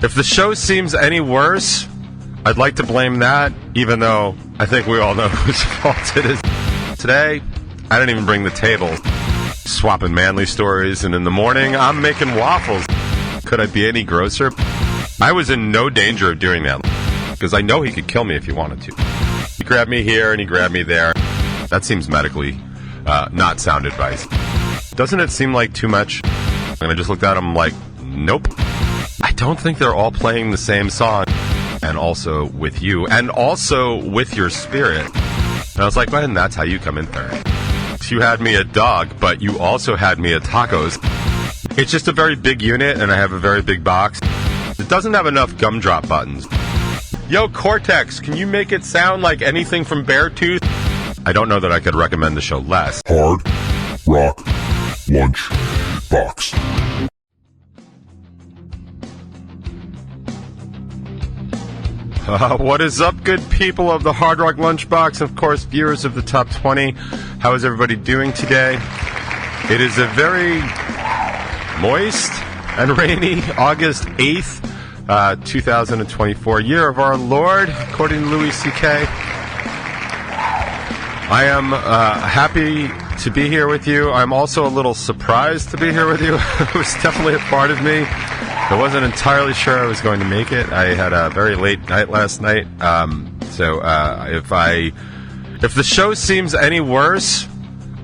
If the show seems any worse, I'd like to blame that, even though I think we all know whose fault it is. Today, I didn't even bring the table. Swapping manly stories, and in the morning, I'm making waffles. Could I be any grosser? I was in no danger of doing that, because I know he could kill me if he wanted to. He grabbed me here and he grabbed me there. That seems medically not sound advice. Doesn't it seem like too much? And I just looked at him like, nope. I don't think they're all playing the same song. And also with you. And also with your spirit. And I was like, well, and that's how you come in third. You had me at dog, but you also had me at tacos. It's just a very big unit, and I have a very big box. It doesn't have enough gumdrop buttons. Yo, Cortex, can you make it sound like anything from Beartooth? I don't know that I could recommend the show less. Hard Rock Lunchbox. What is up, good people of the Hard Rock Lunchbox, and of course, viewers of the Top 20. How is everybody doing today? It is a very moist and rainy August 8th, 2024, year of our Lord, according to Louis C.K. I am happy to be here with you. I'm also a little surprised to be here with you. It was definitely a part of me. I wasn't entirely sure I was going to make it. I had a very late night last night. So if the show seems any worse,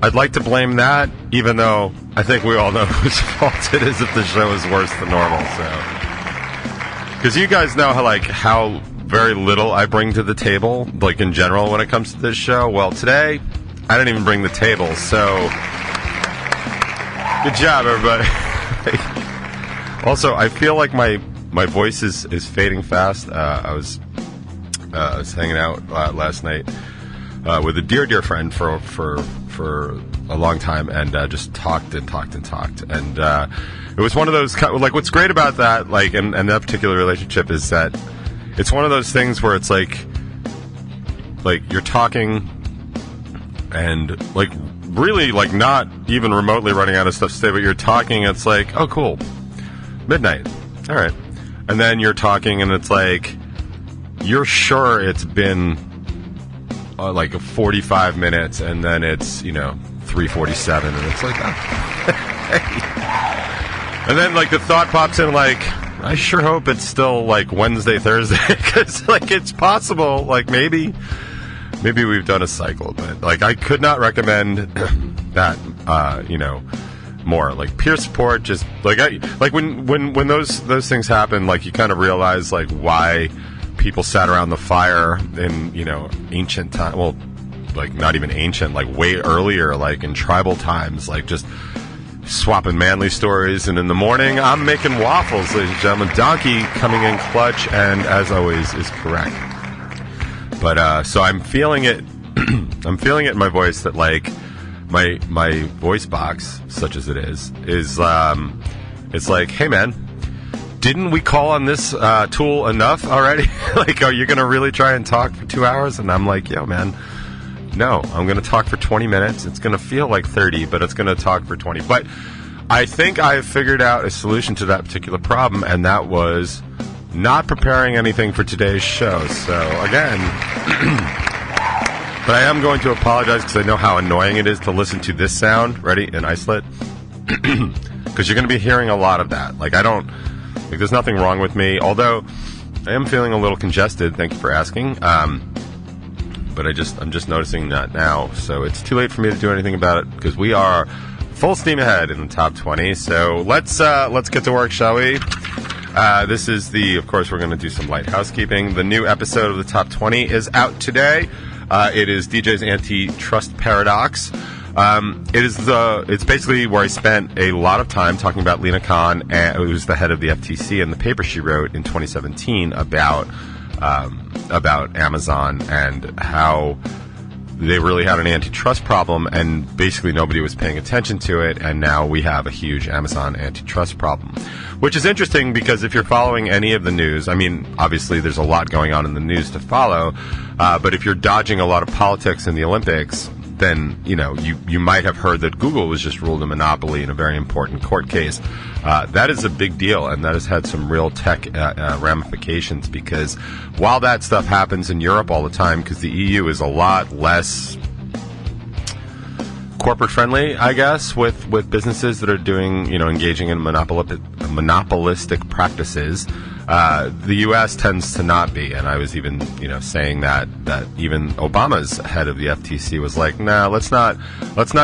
I'd like to blame that, even though I think we all know whose fault it is if the show is worse than normal. So, because you guys know how very little I bring to the table, like in general when it comes to this show. Well, today I didn't even bring the table. So, good job, everybody. Also, I feel like my voice is fading fast. I was hanging out last night with a dear friend for a long time, and just talked. And it was one of those, what's great about that, and that particular relationship is that it's one of those things where it's like you're talking and really not even remotely running out of stuff to say, but you're talking, it's like, oh, cool. Midnight. All right. And then you're talking, and it's like, you're sure it's been 45 minutes, and then it's, 3:47, and it's like, oh. And then, the thought pops in, I sure hope it's still, Wednesday, Thursday, because, it's possible, maybe we've done a cycle, but, I could not recommend that, more peer support. Just when those things happen, you kind of realize why people sat around the fire in ancient time. Well, not even ancient, way earlier, in tribal times, just swapping manly stories. And in the morning, I'm making waffles, ladies and gentlemen. Donkey coming in clutch, and as always is correct. But so I'm feeling it. I'm feeling it in my voice that my voice box, such as it is it's hey man, didn't we call on this tool enough already? Are you gonna really try and talk for 2 hours? And I'm like, yo man, no, I'm gonna talk for 20 minutes. It's gonna feel like 30, but it's gonna talk for 20. But I think I have figured out a solution to that particular problem, and that was not preparing anything for today's show. So again, but I am going to apologize because I know how annoying it is to listen to this sound. Ready? In isolate. Because you're going to be hearing a lot of that. There's nothing wrong with me. Although, I am feeling a little congested. Thank you for asking. But I'm just noticing that now. So it's too late for me to do anything about it because we are full steam ahead in the top 20. So let's get to work, shall we? This is of course, we're going to do some light housekeeping. The new episode of the top 20 is out today. It is DJ's Antitrust Paradox. It's basically where I spent a lot of time talking about Lena Khan, who's the head of the FTC, and the paper she wrote in 2017 about Amazon and how they really had an antitrust problem, and basically nobody was paying attention to it, and now we have a huge Amazon antitrust problem. Which is interesting because if you're following any of the news, I mean, obviously there's a lot going on in the news to follow, but if you're dodging a lot of politics in the Olympics, then, you might have heard that Google was just ruled a monopoly in a very important court case. That is a big deal, and that has had some real tech ramifications, because while that stuff happens in Europe all the time, because the EU is a lot less corporate friendly, I guess, with businesses that are doing, engaging in monopolistic practices. The U.S. tends to not be, and I was even, saying that even Obama's head of the FTC was like, "Nah, let's not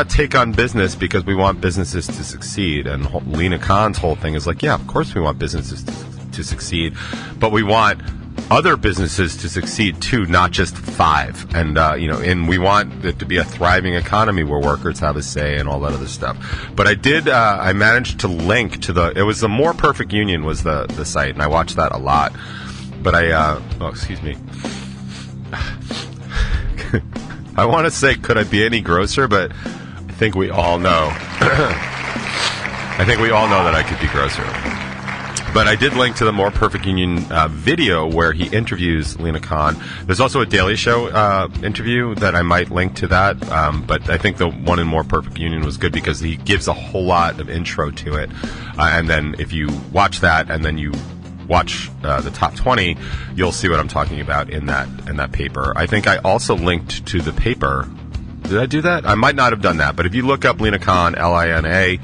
take on business because we want businesses to succeed." And Lena Khan's whole thing is like, "Yeah, of course we want businesses to succeed, but we want other businesses to succeed too, not just 5. And and we want it to be a thriving economy where workers have a say and all that other stuff." But I managed to link to it was the More Perfect Union was the site, and I watched that a lot. But excuse me. I want to say, could I be any grosser? But I think we all know. I think we all know that I could be grosser. But I did link to the More Perfect Union video where he interviews Lena Khan. There's also a Daily Show interview that I might link to that. But I think the one in More Perfect Union was good because he gives a whole lot of intro to it. And then if you watch that and then you watch the top 20, you'll see what I'm talking about in that paper. I think I also linked to the paper. Did I do that? I might not have done that. But if you look up Lena Khan, Lina,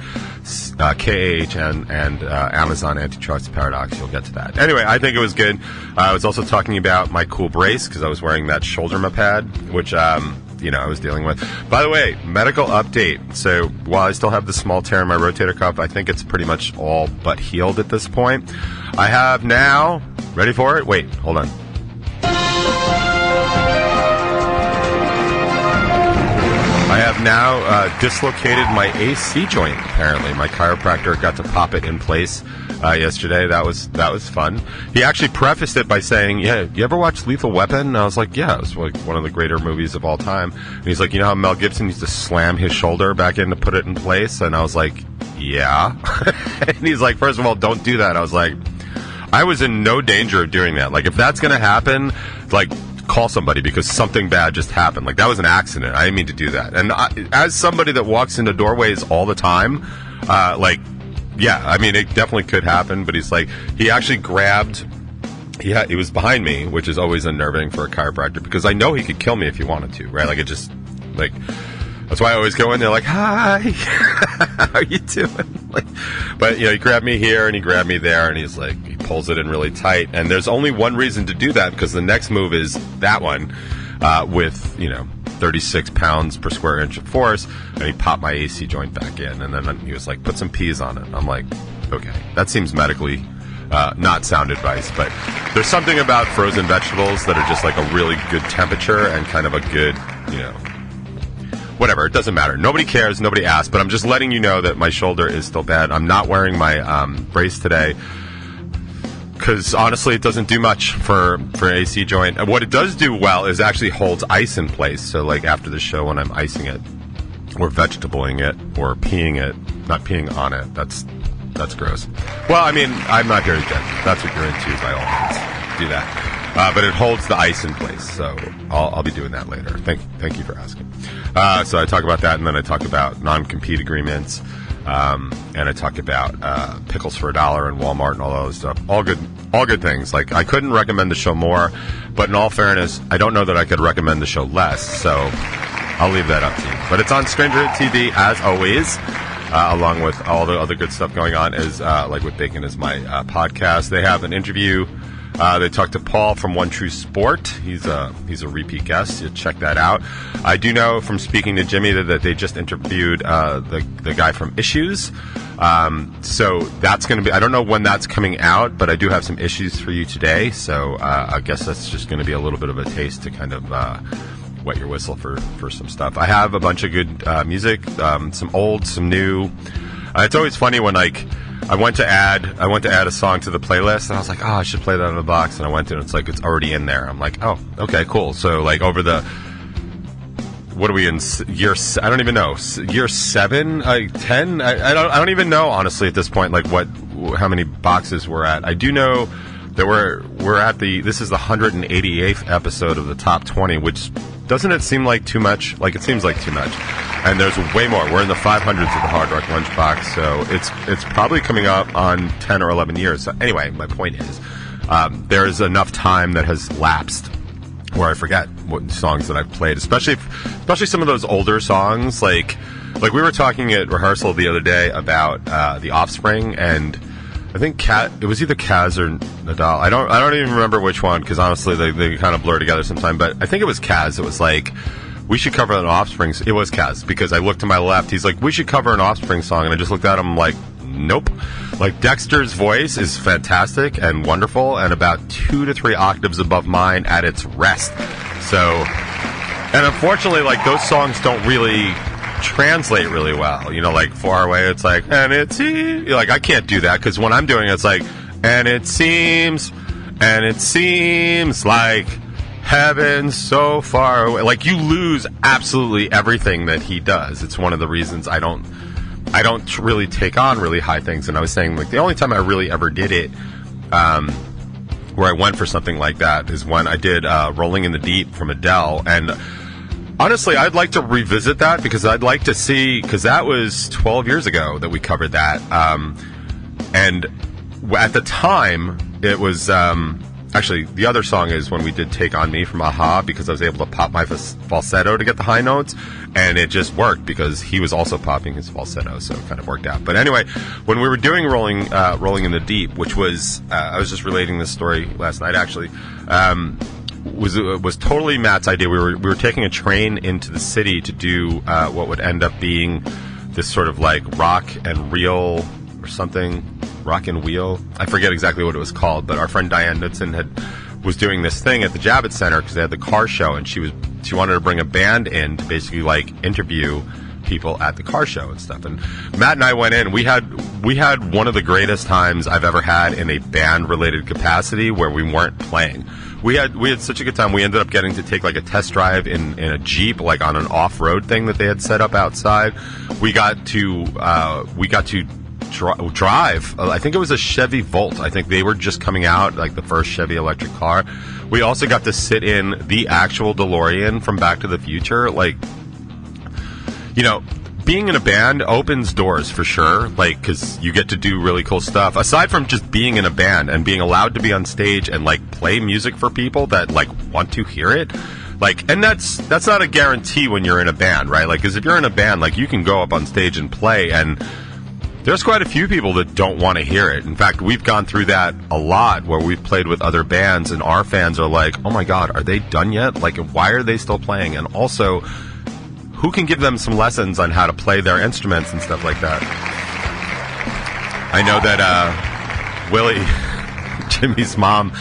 KAHN, and Amazon Antitrust Paradox, you'll get to that. Anyway, I think it was good. I was also talking about my cool brace because I was wearing that shoulder pad, which I was dealing with. By the way, medical update. So while I still have the small tear in my rotator cuff, I think it's pretty much all but healed at this point. I have now, ready for it? Wait, hold on. I have now dislocated my AC joint, apparently. My chiropractor got to pop it in place yesterday. That was fun. He actually prefaced it by saying, "Yeah, you ever watch Lethal Weapon?" And I was like, "Yeah, it was like one of the greater movies of all time." And he's like, "You know how Mel Gibson used to slam his shoulder back in to put it in place?" And I was like, "Yeah." And he's like, "First of all, don't do that." I was like, I was in no danger of doing that. Like, if that's going to happen, like, call somebody because something bad just happened. Like, that was an accident. I didn't mean to do that. And as somebody that walks into doorways all the time, yeah, I mean, it definitely could happen. But he's like, he actually grabbed, he was behind me, which is always unnerving for a chiropractor because I know he could kill me if he wanted to, right? Like, it just, like, that's why I always go in there like, "Hi, how are you doing?" Like, but, he grabbed me here and he grabbed me there and he's like, he pulls it in really tight. And there's only one reason to do that because the next move is that one with, 36 pounds per square inch of force. And he popped my AC joint back in. And then he was like, "Put some peas on it." I'm like, okay, that seems medically not sound advice. But there's something about frozen vegetables that are just like a really good temperature and kind of a good, whatever, it doesn't matter. Nobody cares, nobody asked, but I'm just letting you know that my shoulder is still bad. I'm not wearing my brace today because, honestly, it doesn't do much for an AC joint. And what it does do well is actually holds ice in place. So, like, after the show when I'm icing it or vegetabling it or peeing it, not peeing on it, that's gross. Well, I mean, I'm not here to judge. That's what you're into, by all means. Do that. But it holds the ice in place, so I'll be doing that later. Thank you for asking. So I talk about that, and then I talk about non-compete agreements, and I talk about pickles for $1 and Walmart and all that other stuff. All good things. Like, I couldn't recommend the show more, but in all fairness, I don't know that I could recommend the show less, so I'll leave that up to you. But it's on Stranger TV, as always, along with all the other good stuff going on, is like with Bacon is my podcast. They have an interview. They talked to Paul from One True Sport. He's a repeat guest. You check that out. I do know from speaking to Jimmy that they just interviewed the guy from Issues. So that's going to be, I don't know when that's coming out, but I do have some issues for you today. So I guess that's just going to be a little bit of a taste to kind of wet your whistle for some stuff. I have a bunch of good music, some old, some new. It's always funny when, like, I went to add a song to the playlist, and I was like, I should play that in the box. And I went to it, and it's like, it's already in there. I'm like, oh, okay, cool. So, like, over the, what are we in, year, I don't even know, year 7, 10? I don't even know, honestly, at this point, like, how many boxes we're at. I do know that we're at this is the 188th episode of the Top 20, which doesn't it seem like too much? Like, it seems like too much. And there's way more. We're in the 500s of the Hard Rock Lunchbox, so it's probably coming up on 10 or 11 years. So anyway, my point is, there is enough time that has lapsed where I forget what songs that I've played, especially some of those older songs. Like we were talking at rehearsal the other day about The Offspring, and I think it was either Kaz or Nadal. I don't even remember which one, because honestly they kind of blur together sometimes. But I think it was Kaz. It was like, we should cover an Offspring. It was Kaz, because I looked to my left. He's like, we should cover an Offspring song, and I just looked at him like, nope. Like, Dexter's voice is fantastic and wonderful, and about 2 to 3 octaves above mine at its rest. So, and unfortunately, like, those songs don't really translate really well. You know, like, Far Away, it's like, and it seems, like, I can't do that, because when I'm doing it, it's like, and it seems like heaven so far away. Like, you lose absolutely everything that he does. It's one of the reasons I don't really take on really high things. And I was saying, like, the only time I really ever did it, where I went for something like that, is when I did Rolling in the Deep from Adele. And honestly, I'd like to revisit that, because I'd like to see, because that was 12 years ago that we covered that. And at the time, it was, actually, the other song is when we did Take On Me from A-ha, because I was able to pop my falsetto to get the high notes, and it just worked because he was also popping his falsetto, so it kind of worked out. But anyway, when we were doing Rolling in the Deep, which was, I was just relating this story last night, actually, was totally Matt's idea. We were taking a train into the city to do what would end up being this sort of like rock and reel or something. Rock and Wheel. I forget exactly what it was called, but our friend Diane Knudsen was doing this thing at the Javits Center, because they had the car show, and she wanted to bring a band in to basically like interview people at the car show and stuff. And Matt and I went in. We had one of the greatest times I've ever had in a band related capacity where we weren't playing. We had such a good time. We ended up getting to take like a test drive in a Jeep, like on an off-road thing that they had set up outside. We got to drive. I think it was a Chevy Volt. I think they were just coming out, like the first Chevy electric car. We also got to sit in the actual DeLorean from Back to the Future. Like, you know, being in a band opens doors for sure, like, because you get to do really cool stuff. Aside from just being in a band and being allowed to be on stage and, like, play music for people that, like, want to hear it. Like, and that's not a guarantee when you're in a band, right? Like, because if you're in a band, like, you can go up on stage and play, and there's quite a few people that don't want to hear it. In fact, we've gone through that a lot, where we've played with other bands, and our fans are like, oh my God, are they done yet? Like, why are they still playing? And also, who can give them some lessons on how to play their instruments and stuff like that? I know that Willie, Jimmy's mom,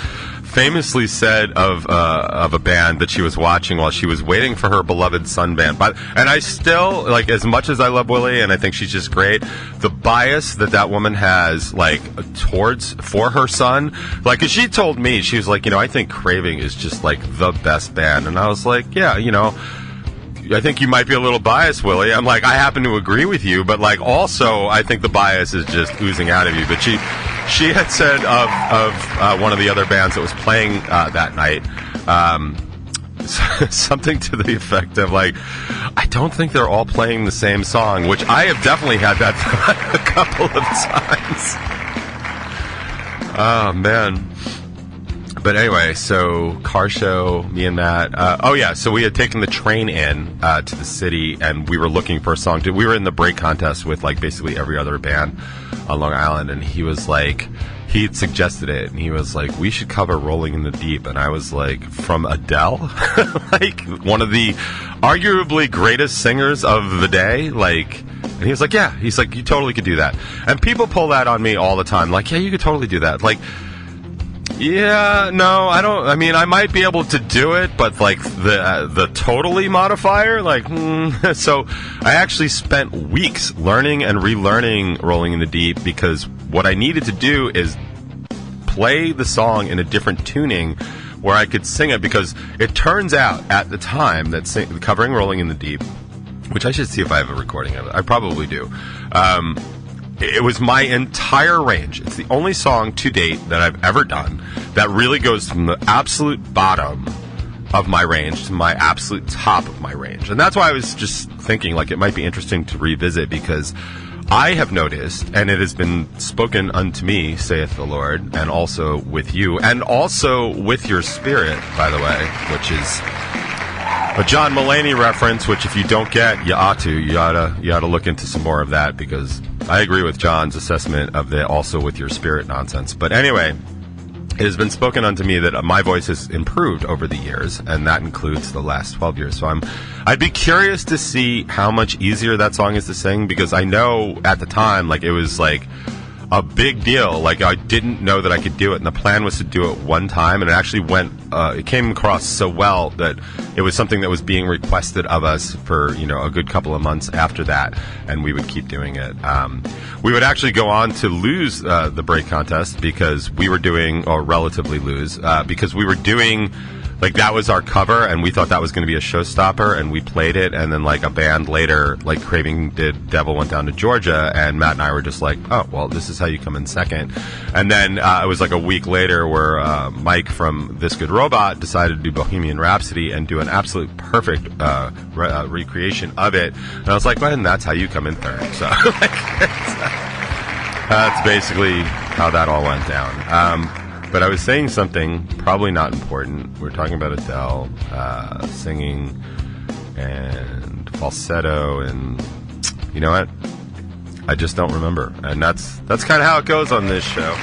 famously said of a band that she was watching while she was waiting for her beloved son band. And I still, like, as much as I love Willie and I think she's just great, the bias that woman has, like, for her son, like, 'cause she told me, she was like, you know, I think Craving is just, like, the best band. And I was like, yeah, you know, I think you might be a little biased, Willie. I'm like, I happen to agree with you, but, like, also I think the bias is just oozing out of you. But she had said of one of the other bands that was playing that night, something to the effect of, like, I don't think they're all playing the same song, which I have definitely had that thought a couple of times. Oh, man. But anyway, so car show, me and Matt. So we had taken the train in to the city, and we were looking for a song. We were in the break contest with, like, basically every other band on Long Island, and he was like, he had suggested it, and he was like, we should cover Rolling in the Deep. And I was like, from Adele? Like, one of the arguably greatest singers of the day? Like, and he was like, yeah. He's like, you totally could do that. And people pull that on me all the time. Like, yeah, you could totally do that. Like, yeah, no, I don't. I mean, I might be able to do it, but, like, the totally modifier, like, So I actually spent weeks learning and relearning Rolling in the Deep, because what I needed to do is play the song in a different tuning where I could sing it, because it turns out at the time that covering Rolling in the Deep, which I should see if I have a recording of it. I probably do. It was my entire range. It's the only song to date that I've ever done that really goes from the absolute bottom of my range to my absolute top of my range. And that's why I was just thinking, like, it might be interesting to revisit, because I have noticed, and it has been spoken unto me, saith the Lord, and also with you, and also with your spirit, by the way, which is a John Mulaney reference, which if you don't get, you ought to look into some more of that, because I agree with John's assessment of the also with your spirit nonsense. But anyway, it has been spoken unto me that my voice has improved over the years, and that includes the last 12 years. So I'd be curious to see how much easier that song is to sing, because I know at the time, like, it was like a big deal. Like, I didn't know that I could do it, and the plan was to do it one time, and it actually it came across so well that it was something that was being requested of us for, a good couple of months after that, and we would keep doing it. We would actually go on to lose the break contest, because we were doing, or relatively lose, because we were doing, like, that was our cover, and we thought that was going to be a showstopper, and we played it, and then, like, a band later, like, Craving did Devil Went Down to Georgia, and Matt and I were just like, oh, well, this is how you come in second. And then it was like a week later where Mike from This Good Robot decided to do Bohemian Rhapsody and do an absolute perfect recreation of it. And I was like, well, and that's how you come in third. So that's basically how that all went down. But I was saying something probably not important. We're talking about Adele singing and falsetto, and you know what? I just don't remember, and that's kind of how it goes on this show.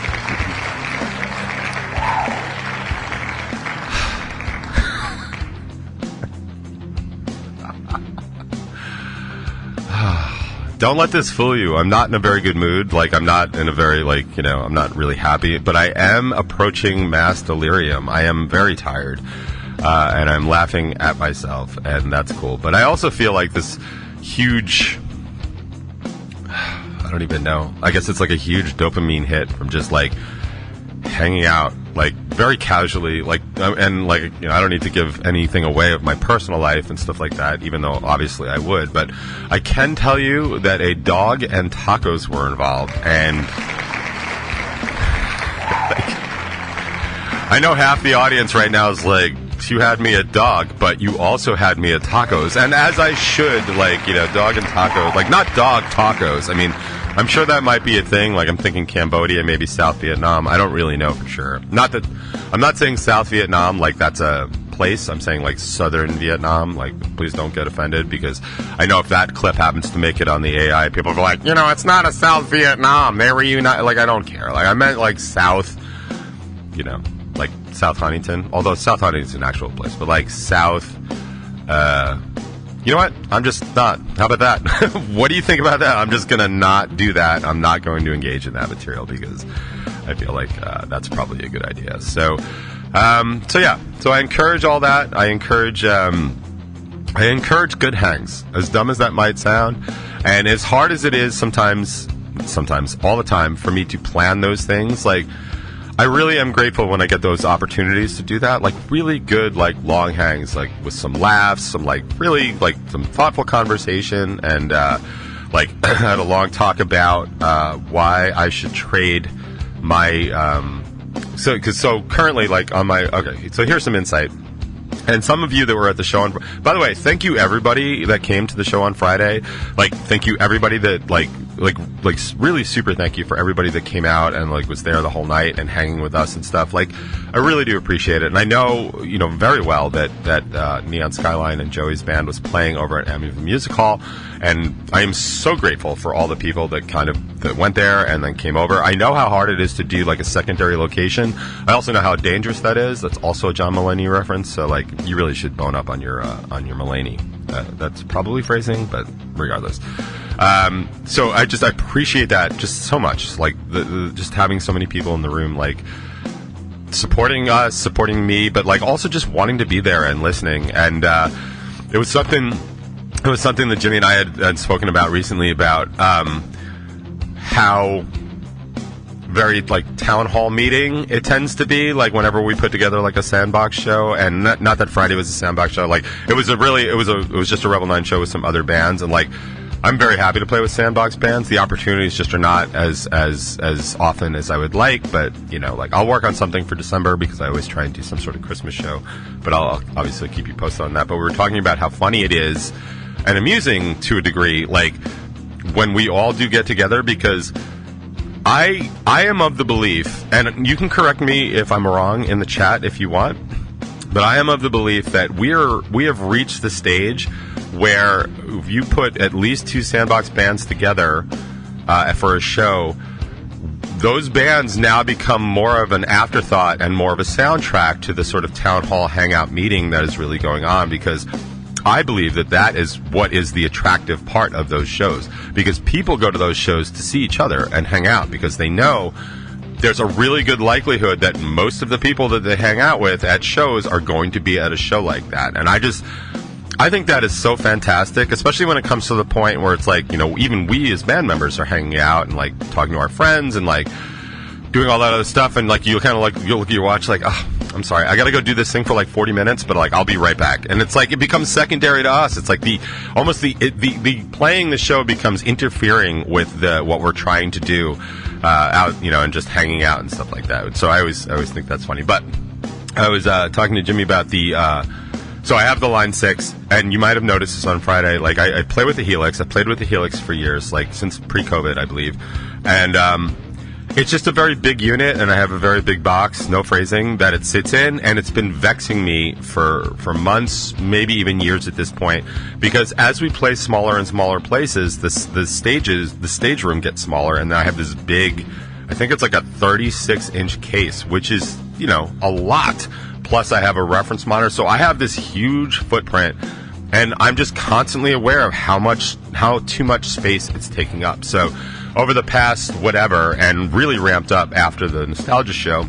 Don't let this fool you. I'm not in a very good mood. Like, I'm not in a very, like, I'm not really happy. But I am approaching mass delirium. I am very tired. And I'm laughing at myself. And that's cool. But I also feel like this huge... I don't even know. I guess it's like a huge dopamine hit from just, like, hanging out, like, very casually, like, and, like, I don't need to give anything away of my personal life and stuff like that, even though obviously I would, but I can tell you that a dog and tacos were involved, and like, I know half the audience right now is like, you had me at dog, but you also had me at tacos, and as I should, like, dog and tacos, like, not dog tacos, I mean, I'm sure that might be a thing. Like, I'm thinking Cambodia, maybe South Vietnam. I don't really know for sure. Not that I'm not saying South Vietnam like that's a place. I'm saying like Southern Vietnam. Like, please don't get offended, because I know if that clip happens to make it on the AI, people go like, it's not a South Vietnam. They reunite. Like, I don't care. Like, I meant like South, like South Huntington. Although South Huntington's an actual place, but like South. You know what? I'm just not. How about that? What do you think about that? I'm just going to not do that. I'm not going to engage in that material, because I feel like that's probably a good idea. So yeah. So I encourage all that. I encourage good hangs, as dumb as that might sound. And as hard as it is sometimes all the time for me to plan those things, like, I really am grateful when I get those opportunities to do that, like really good, like long hangs, like with some laughs, some like really like some thoughtful conversation, and like I had a long talk about why I should trade my so currently, like, on my so here's some insight. And some of you that were at the show by the way, thank you everybody that came to the show on Friday. Like, thank you everybody that like really super thank you for everybody that came out and like was there the whole night and hanging with us and stuff. Like, I really do appreciate it. And I know, very well that Neon Skyline and Joey's band was playing over at Amityville Music Hall. And I am so grateful for all the people that went there and then came over. I know how hard it is to do like a secondary location. I also know how dangerous that is. That's also a John Mulaney reference. So like, you really should bone up on your Mulaney. That's probably phrasing, but regardless. So I appreciate that just so much. Like just having so many people in the room, like supporting us, supporting me, but like also just wanting to be there and listening. And it was something that Jimmy and I had spoken about recently about how very like town hall meeting it tends to be, like whenever we put together like a Sandbox show. And not that Friday was a Sandbox show, like it was just a Revel 9 show with some other bands, and like I'm very happy to play with sandbox bands. The opportunities just are not as often as I would like, but, you know, like, I'll work on something for December because I always try and do some sort of Christmas show, but I'll obviously keep you posted on that. But we were talking about how funny it is and amusing to a degree, like, when we all do get together, because I am of the belief, and you can correct me if I'm wrong in the chat if you want, but I am of the belief that we have reached the stage where if you put at least 2 sandbox bands together for a show, those bands now become more of an afterthought and more of a soundtrack to the sort of town hall hangout meeting that is really going on, because I believe that is what is the attractive part of those shows, because people go to those shows to see each other and hang out because they know there's a really good likelihood that most of the people that they hang out with at shows are going to be at a show like that. And I think that is so fantastic, especially when it comes to the point where it's like, you know, even we as band members are hanging out and like talking to our friends and like doing all that other stuff, and like you kind of like you'll look at your watch like, oh, I'm sorry, I gotta go do this thing for like 40 minutes, but like I'll be right back. And it's like it becomes secondary to us. It's like the playing the show becomes interfering with what we're trying to do out, you know, and just hanging out and stuff like that. So I always think that's funny. But I was talking to Jimmy about so I have the Line 6, and you might have noticed this on Friday. Like, I play with the Helix. I played with the Helix for years, like, since pre-COVID, I believe. And it's just a very big unit, and I have a very big box, no phrasing, that it sits in, and it's been vexing me for months, maybe even years at this point, because as we play smaller and smaller places, the stage room gets smaller, and then I have this big, I think it's like a 36-inch case, which is, you know, a lot. Plus, I have a reference monitor, so I have this huge footprint, and I'm just constantly aware of how too much space it's taking up. So, over the past whatever, and really ramped up after the Nostalgia show,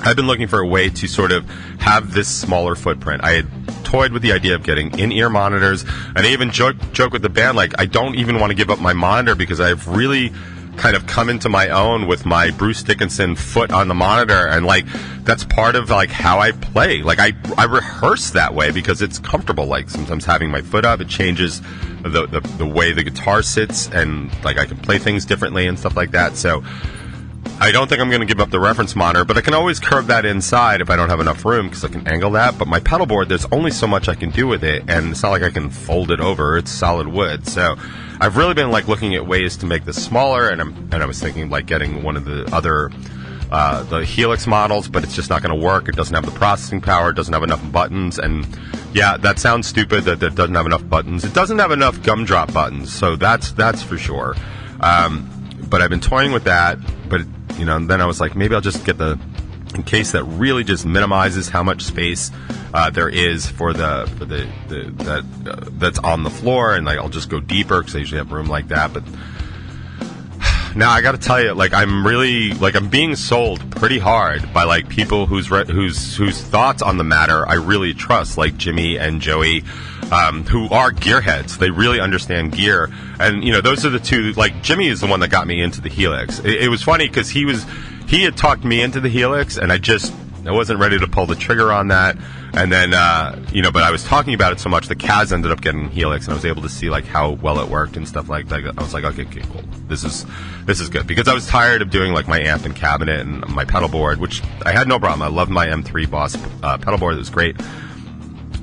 I've been looking for a way to sort of have this smaller footprint. I had toyed with the idea of getting in-ear monitors, and I even joke with the band, like, I don't even want to give up my monitor because I've really kind of come into my own with my Bruce Dickinson foot on the monitor, and like that's part of like how I play. Like I rehearse that way because it's comfortable. Like sometimes having my foot up, it changes the way the guitar sits, and like I can play things differently and stuff like that. So I don't think I'm going to give up the reference monitor, but I can always curve that inside if I don't have enough room, because I can angle that. But my pedal board, there's only so much I can do with it, and it's not like I can fold it over. It's solid wood. So I've really been like looking at ways to make this smaller, and I was thinking like getting one of the other the Helix models, but it's just not going to work. It doesn't have the processing power. It doesn't have enough buttons, and yeah, that sounds stupid that it doesn't have enough buttons. It doesn't have enough gumdrop buttons, so that's for sure. But I've been toying with that, but you know, and then I was like, maybe I'll just get the case that really just minimizes how much space there is for that's on the floor, and like I'll just go deeper because I usually have room like that. But now I got to tell you, like I'm being sold pretty hard by like people whose thoughts on the matter I really trust, like Jimmy and Joey, who are gearheads. They really understand gear, and you know, those are the two. Like Jimmy is the one that got me into the Helix. It was funny because he had talked me into the Helix, and I wasn't ready to pull the trigger on that. And then, but I was talking about it so much, the Kaz ended up getting Helix, and I was able to see like how well it worked and stuff like that. I was like, okay, cool. This is good, because I was tired of doing like my amp and cabinet and my pedal board, which I had no problem. I loved my M3 Boss pedal board. It was great.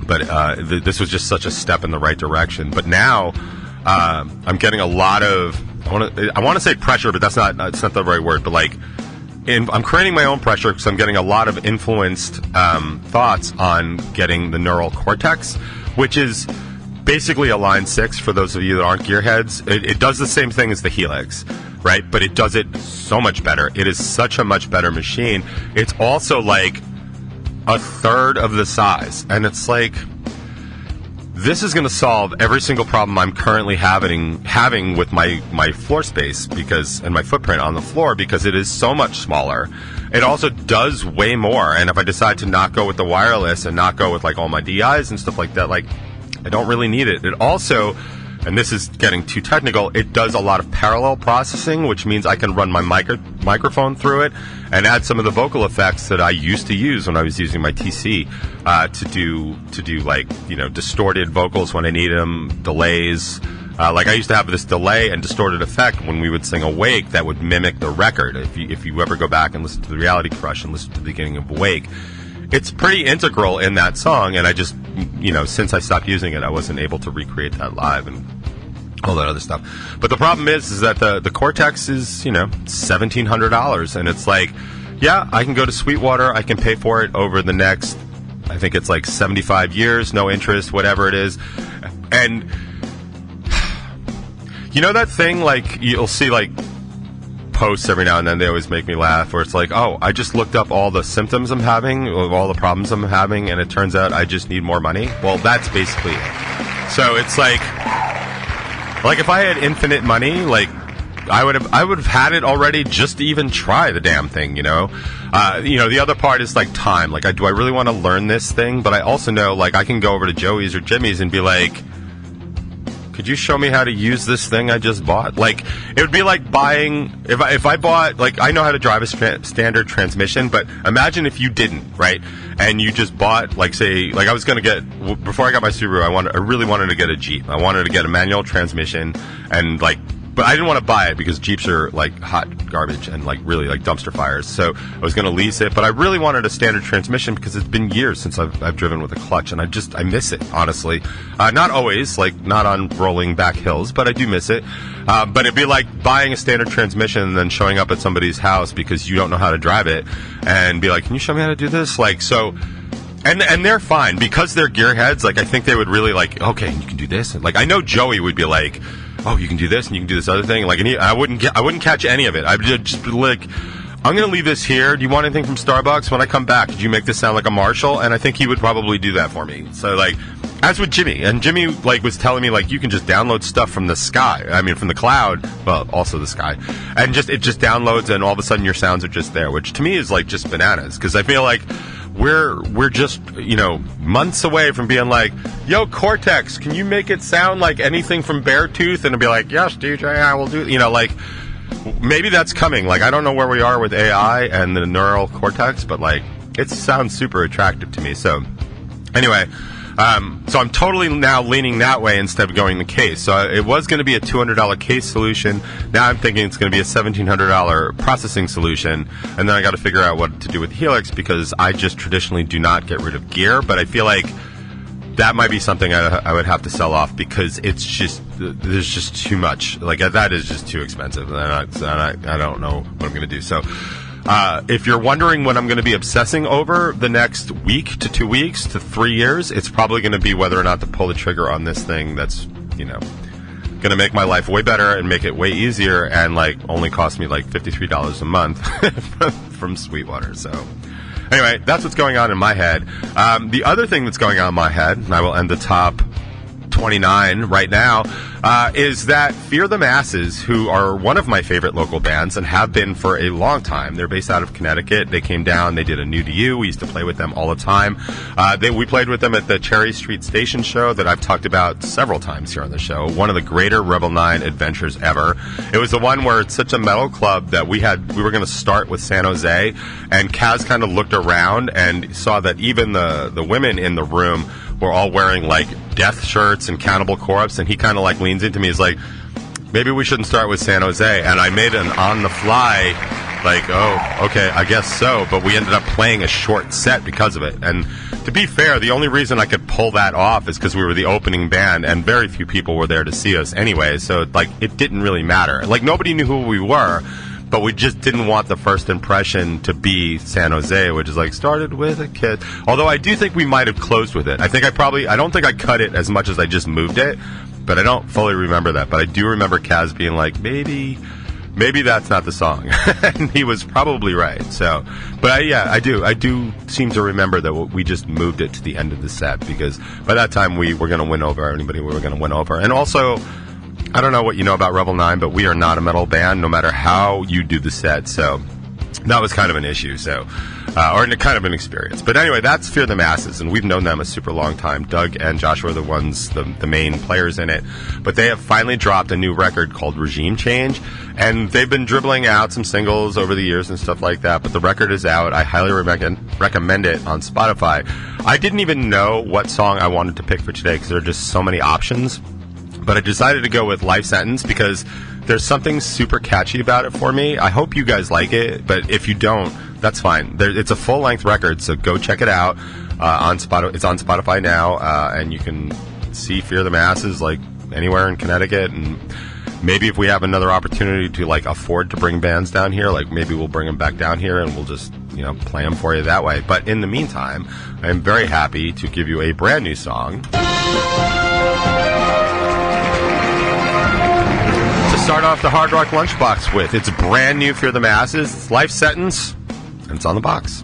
But this was just such a step in the right direction. But now I'm getting a lot of, I want to say pressure, but that's not the right word. But like, I'm creating my own pressure because I'm getting a lot of influenced thoughts on getting the Neural Cortex, which is basically a Line 6 for those of you that aren't gearheads. It does the same thing as the Helix, right? But it does it so much better. It is such a much better machine. It's also like a third of the size, and it's like, this is going to solve every single problem I'm currently having with my floor space and my footprint on the floor, because it is so much smaller. It also does way more, and if I decide to not go with the wireless and not go with like all my DIs and stuff like that, like I don't really need it. It also, and this is getting too technical, it does a lot of parallel processing, which means I can run my microphone through it and add some of the vocal effects that I used to use when I was using my TC to do like, you know, distorted vocals when I need them, delays, Like I used to have this delay and distorted effect when we would sing Awake that would mimic the record. If you ever go back and listen to the Reality Crush and listen to the beginning of Awake, it's pretty integral in that song, and I just, since I stopped using it, I wasn't able to recreate that live and all that other stuff. But the problem is that the Cortex is, $1,700, and it's like, yeah, I can go to Sweetwater, I can pay for it over the next, I think it's like 75 years, no interest, whatever it is, and that thing, like, you'll see, like, posts every now and then, they always make me laugh, where it's like, oh, I just looked up all the symptoms I'm having, all the problems I'm having, and it turns out I just need more money. Well, that's basically it. So it's like if I had infinite money, like, I would have had it already just to even try the damn thing, the other part is, like, time. Like, do I really want to learn this thing? But I also know, like, I can go over to Joey's or Jimmy's and be like, could you show me how to use this thing I just bought? Like, it would be like buying, if I bought, like, I know how to drive a standard transmission, but imagine if you didn't, right? And you just bought, like, say, like, I was going to get, before I got my Subaru, I really wanted to get a Jeep. I wanted to get a manual transmission, and, like, but I didn't want to buy it because Jeeps are, like, hot garbage and, like, really, like, dumpster fires. So I was going to lease it, but I really wanted a standard transmission because it's been years since I've driven with a clutch, and I miss it, honestly. Not always, like, not on rolling back hills, but I do miss it. But it'd be like buying a standard transmission and then showing up at somebody's house because you don't know how to drive it and be like, can you show me how to do this? Like, so... And they're fine because they're gearheads. Like, I think they would really like, okay, you can do this. Like, I know Joey would be like, oh, you can do this and you can do this other thing. Like, and I wouldn't catch any of it. I'd just be like, I'm going to leave this here. Do you want anything from Starbucks? When I come back, could you make this sound like a Marshall? And I think he would probably do that for me. So, like, as with Jimmy. And Jimmy, like, was telling me, like, you can just download stuff from the sky. I mean, from the cloud. Well, also the sky. And it just downloads, and all of a sudden your sounds are just there, which to me is, like, just bananas. Because I feel like we're just, months away from being like, yo, Cortex, can you make it sound like anything from Beartooth? And it'll be like, yes, DJ, I will do, like, maybe that's coming. Like, I don't know where we are with AI and the neural cortex, but, like, it sounds super attractive to me. So, anyway, so I'm totally now leaning that way instead of going the case. So it was going to be a $200 case solution. Now I'm thinking it's going to be a $1,700 processing solution. And then I got to figure out what to do with Helix because I just traditionally do not get rid of gear. But I feel like that might be something I would have to sell off because it's just, there's just too much. Like, that is just too expensive. And I don't know what I'm going to do. So, if you're wondering what I'm going to be obsessing over the next week to 2 weeks to 3 years, it's probably going to be whether or not to pull the trigger on this thing that's, going to make my life way better and make it way easier and, like, only cost me, like, $53 a month from Sweetwater. So, anyway, that's what's going on in my head. The other thing that's going on in my head, and I will end the top 29 right now, is that Fear the Masses, who are one of my favorite local bands and have been for a long time. They're based out of Connecticut. They came down. They did a New to You. We used to play with them all the time. We played with them at the Cherry Street Station show that I've talked about several times here on the show. One of the greater Rebel 9 adventures ever. It was the one where it's such a metal club that we were going to start with San Jose, and Kaz kind of looked around and saw that even the women in the room were all wearing, like, death shirts and Cannibal Corpse, and he kind of, like, leans into me. He's like, maybe we shouldn't start with San Jose. And I made an on-the-fly, like, oh, okay, I guess so. But we ended up playing a short set because of it. And to be fair, the only reason I could pull that off is because we were the opening band, and very few people were there to see us anyway. So, like, it didn't really matter. Like, nobody knew who we were. But we just didn't want the first impression to be San Jose, which is like, started with a kid. Although I do think we might have closed with it. I don't think I cut it as much as I just moved it, but I don't fully remember that. But I do remember Kaz being like, maybe that's not the song. And he was probably right. So, but I do seem to remember that we just moved it to the end of the set because by that time we were going to win over anybody we were going to win over. And also, I don't know what you know about Rebel 9, but we are not a metal band no matter how you do the set. So that was kind of an issue, or kind of an experience. But anyway, that's Fear the Masses, and we've known them a super long time. Doug and Joshua are the ones, the main players in it. But they have finally dropped a new record called Regime Change, and they've been dribbling out some singles over the years and stuff like that. But the record is out. I highly recommend it on Spotify. I didn't even know what song I wanted to pick for today because there are just so many options. But I decided to go with Life Sentence because there's something super catchy about it for me. I hope you guys like it, but if you don't, that's fine. It's a full-length record, so go check it out. On Spotify, it's on Spotify now, and you can see Fear the Masses like anywhere in Connecticut. And maybe if we have another opportunity to like afford to bring bands down here, like maybe we'll bring them back down here and we'll just play them for you that way. But in the meantime, I am very happy to give you a brand new song. Start off the Hard Rock Lunchbox with. It's brand new for the masses. It's Life Sentence, and it's on the box.